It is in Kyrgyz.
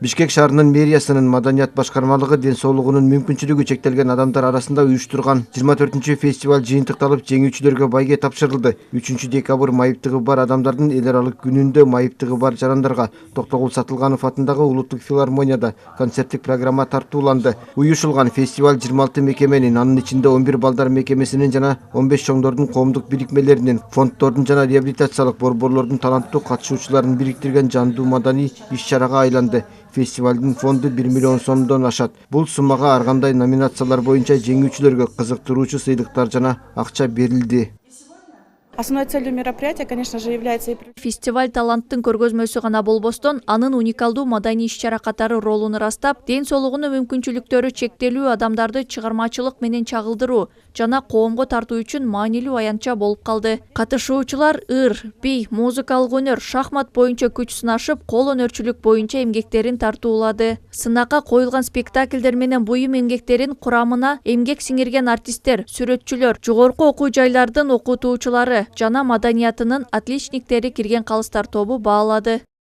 Бишкек шаарынын мэриясынын маданият башкармалыгы ден соолугунун мүмкүнчүлүгү чектелген адамдар арасында уюштурган 24 фестиваль жыйынтыкталып, жеңүүчүлөргө байге тапшырылды. 3 декабрь майыптыгы бар адамдардын эл аралык күнүндө майыптыгы бар жарандарга Токтогул Сатылганов атындагы Улуттук филармонияда концерттик программа тартууланды. Уюшулган фестиваль 26 мекеменин, анын ичинде 11 балдар мекемесинин жана 15 чоңдордун коомдук бирикмелеринин, фонддордун жана реабилитациялык борборлордун таланттуу катышуучуларын бириктирген жандуу маданий иш-чарага айланды. Фестивалдын фонду 1 миллион сомдон ашат. Бул суммага ар кандай номинациялар боюнча жеңүүчүлөргө кызыктыруучу сыйлыктар жана акча берилди. Основной целью мероприятия, конечно же, является фестиваль таланттын көргөзмөсү гана болбостон, анын уникалдуу маданий иш-чара катары ролун ырастап, ден соолугунун мүмкүнчүлүктөрү чектелүү адамдарды чыгармачылык менен чагылдыруу жана коомго тартуу үчүн маанилүү аянтча болуп калды. Катышуучулар ыр, би, музыкалык өнөр, шахмат боюнча күч сынашып, кол өнөрчүлүк боюнча эмгектерин тартуулады. Сынакка коюлган спектакльдер менен буюм эмгектерин курамына эмгек сиңирген артисттер, сүрөтчүлөр, жогорку окуу жайлардын окутуучулары жана маданиятынын отличниктери кирген калыстар тобу баалады.